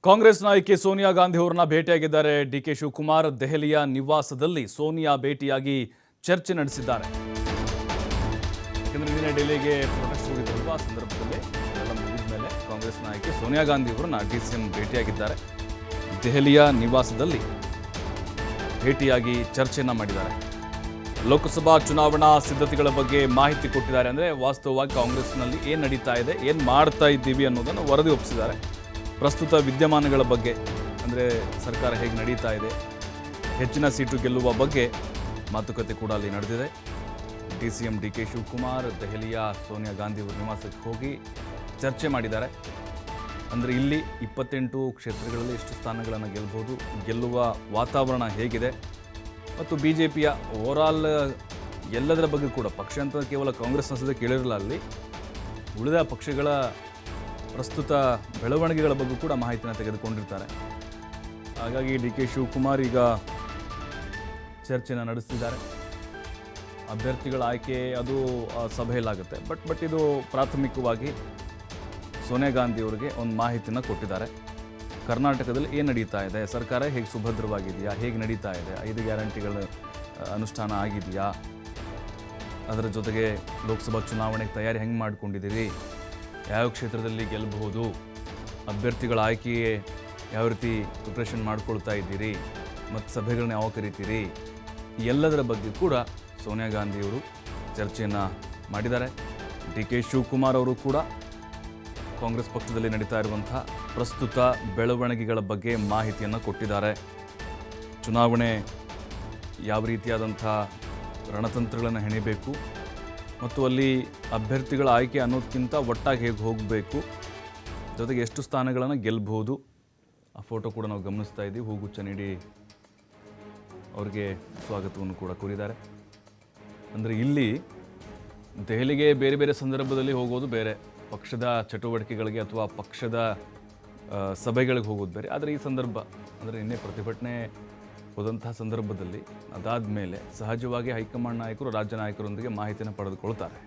ಕಾಂಗ್ರೆಸ್ ನಾಯಕಿ ಸೋನಿಯಾ ಗಾಂಧಿ ಅವರನ್ನ ಭೇಟಿಯಾಗಿದ್ದಾರೆ ಡಿಕೆ ಶಿವಕುಮಾರ್. ದೆಹಲಿಯ ನಿವಾಸದಲ್ಲಿ ಸೋನಿಯಾ ಭೇಟಿಯಾಗಿ ಚರ್ಚೆ ನಡೆಸಿದ್ದಾರೆ. ಯಾಕಂದ್ರೆ ನಿನ್ನೆ ಡೆಲ್ಲಿಗೆ ಪ್ರೊಟೆಸ್ಟ್ ಹೋಗಿದ್ದರು. ಆ ಸಂದರ್ಭದಲ್ಲಿ ಎಲ್ಲ ಮುಗಿದ ಮೇಲೆ ಕಾಂಗ್ರೆಸ್ ನಾಯಕಿ ಸೋನಿಯಾ ಗಾಂಧಿ ಅವರನ್ನ ಡಿಸಿಎಂ ಭೇಟಿಯಾಗಿದ್ದಾರೆ. ದೆಹಲಿಯ ನಿವಾಸದಲ್ಲಿ ಭೇಟಿಯಾಗಿ ಚರ್ಚೆಯನ್ನ ಮಾಡಿದ್ದಾರೆ. ಲೋಕಸಭಾ ಚುನಾವಣಾ ಸಿದ್ಧತೆಗಳ ಬಗ್ಗೆ ಮಾಹಿತಿ ಕೊಟ್ಟಿದ್ದಾರೆ. ಅಂದರೆ ವಾಸ್ತವವಾಗಿ ಕಾಂಗ್ರೆಸ್ನಲ್ಲಿ ಏನು ನಡೀತಾ ಇದೆ, ಏನು ಮಾಡ್ತಾ ಇದ್ದೀವಿ ಅನ್ನೋದನ್ನು ವರದಿ ಒಪ್ಪಿಸಿದ್ದಾರೆ. ಪ್ರಸ್ತುತ ವಿದ್ಯಮಾನಗಳ ಬಗ್ಗೆ, ಅಂದರೆ ಸರ್ಕಾರ ಹೇಗೆ ನಡೀತಾ ಇದೆ, ಹೆಚ್ಚಿನ ಸೀಟು ಗೆಲ್ಲುವ ಬಗ್ಗೆ ಮಾತುಕತೆ ಕೂಡ ಅಲ್ಲಿ ನಡೆದಿದೆ. ಡಿಸಿಎಂ ಡಿಕೆ ಶಿವಕುಮಾರ್ ದೆಹಲಿಯ ಸೋನಿಯಾ ಗಾಂಧಿ ಅವರ ನಿವಾಸಕ್ಕೆ ಹೋಗಿ ಚರ್ಚೆ ಮಾಡಿದ್ದಾರೆ. ಅಂದರೆ ಇಲ್ಲಿ 28 ಕ್ಷೇತ್ರಗಳಲ್ಲಿ ಎಷ್ಟು ಸ್ಥಾನಗಳನ್ನು ಗೆಲ್ಲಬಹುದು, ಗೆಲ್ಲುವ ವಾತಾವರಣ ಹೇಗಿದೆ ಮತ್ತು BJPಯ ಓವರಾಲ್ ಎಲ್ಲದರ ಬಗ್ಗೆ ಕೂಡ, ಪಕ್ಷ ಅಂತ ಕೇವಲ ಕಾಂಗ್ರೆಸ್ ಸದಸ್ಯರು ಕೇಳಿರಲ್ಲ, ಅಲ್ಲಿ ಉಳಿದ ಪಕ್ಷಗಳ ಪ್ರಸ್ತುತ ಬೆಳವಣಿಗೆಗಳ ಬಗ್ಗೆ ಕೂಡ ಮಾಹಿತಿನ ತೆಗೆದುಕೊಂಡಿರ್ತಾರೆ. ಹಾಗಾಗಿ ಡಿಕೆ ಶಿವಕುಮಾರ್ ಈಗ ಚರ್ಚೆನ ನಡೆಸ್ತಿದ್ದಾರೆ. ಅಭ್ಯರ್ಥಿಗಳ ಆಯ್ಕೆ ಅದು ಸಭೆಯಲ್ಲಾಗುತ್ತೆ. ಬಟ್ ಇದು ಪ್ರಾಥಮಿಕವಾಗಿ ಸೋನಿಯಾ ಗಾಂಧಿ ಅವರಿಗೆ ಒಂದು ಮಾಹಿತಿನ ಕೊಟ್ಟಿದ್ದಾರೆ. ಕರ್ನಾಟಕದಲ್ಲಿ ಏನು ನಡೀತಾ ಇದೆ, ಸರ್ಕಾರ ಹೇಗೆ ಸುಭದ್ರವಾಗಿದೆಯಾ, ಹೇಗೆ ನಡೀತಾ ಇದೆ, 5 ಗ್ಯಾರಂಟಿಗಳ ಅನುಷ್ಠಾನ ಆಗಿದೆಯಾ, ಅದರ ಜೊತೆಗೆ ಲೋಕಸಭಾ ಚುನಾವಣೆಗೆ ತಯಾರಿ ಹೆಂಗೆ ಮಾಡ್ಕೊಂಡಿದ್ದೀರಿ, ಯಾವ ಕ್ಷೇತ್ರದಲ್ಲಿ ಗೆಲ್ಲಬಹುದು, ಅಭ್ಯರ್ಥಿಗಳ ಆಯ್ಕೆಗೆ ಯಾವ ರೀತಿ ಪ್ರಿಪ್ರೇಷನ್ ಮಾಡ್ಕೊಳ್ತಾ ಇದ್ದೀರಿ ಮತ್ತು ಸಭೆಗಳನ್ನ ಯಾವ ಕರೀತೀರಿ, ಎಲ್ಲದರ ಬಗ್ಗೆ ಕೂಡ ಸೋನಿಯಾ ಗಾಂಧಿಯವರು ಚರ್ಚೆಯನ್ನು ಮಾಡಿದ್ದಾರೆ. ಡಿಕೆ ಶಿವಕುಮಾರ್ ಅವರು ಕೂಡ ಕಾಂಗ್ರೆಸ್ ಪಕ್ಷದಲ್ಲಿ ನಡೀತಾ ಇರುವಂಥ ಪ್ರಸ್ತುತ ಬೆಳವಣಿಗೆಗಳ ಬಗ್ಗೆ ಮಾಹಿತಿಯನ್ನು ಕೊಟ್ಟಿದ್ದಾರೆ. ಚುನಾವಣೆ ಯಾವ ರೀತಿಯಾದಂಥ ರಣತಂತ್ರಗಳನ್ನು ಹೆಣಿಬೇಕು ಮತ್ತು ಅಲ್ಲಿ ಅಭ್ಯರ್ಥಿಗಳ ಆಯ್ಕೆ ಅನ್ನೋದಕ್ಕಿಂತ ಒಟ್ಟಾಗಿ ಹೇಗೆ ಹೋಗಬೇಕು, ಜೊತೆಗೆ ಎಷ್ಟು ಸ್ಥಾನಗಳನ್ನು ಗೆಲ್ಲಬಹುದು, ಆ ಫೋಟೋ ಕೂಡ ನಾವು ಗಮನಿಸ್ತಾ ಇದ್ದೀವಿ. ಹೂಗುಚ್ಛ ನೀಡಿ ಅವರಿಗೆ ಸ್ವಾಗತವನ್ನು ಕೂಡ ಕೋರಿದ್ದಾರೆ. ಅಂದರೆ ಇಲ್ಲಿ ದೆಹಲಿಗೆ ಬೇರೆ ಬೇರೆ ಸಂದರ್ಭದಲ್ಲಿ ಹೋಗೋದು ಬೇರೆ, ಪಕ್ಷದ ಚಟುವಟಿಕೆಗಳಿಗೆ ಅಥವಾ ಪಕ್ಷದ ಸಭೆಗಳಿಗೆ ಹೋಗೋದು ಬೇರೆ. ಆದರೆ ಈ ಸಂದರ್ಭ ಅಂದರೆ ನಿನ್ನೆ ಪ್ರತಿಭಟನೆ ಹೋದಂತಹ ಸಂದರ್ಭದಲ್ಲಿ ಅದಾದ ಮೇಲೆ ಸಹಜವಾಗಿ ಹೈಕಮಾಂಡ್ ನಾಯಕರು ರಾಜ್ಯ ನಾಯಕರೊಂದಿಗೆ ಮಾಹಿತಿಯನ್ನು ಪಡೆದುಕೊಳ್ತಾರೆ.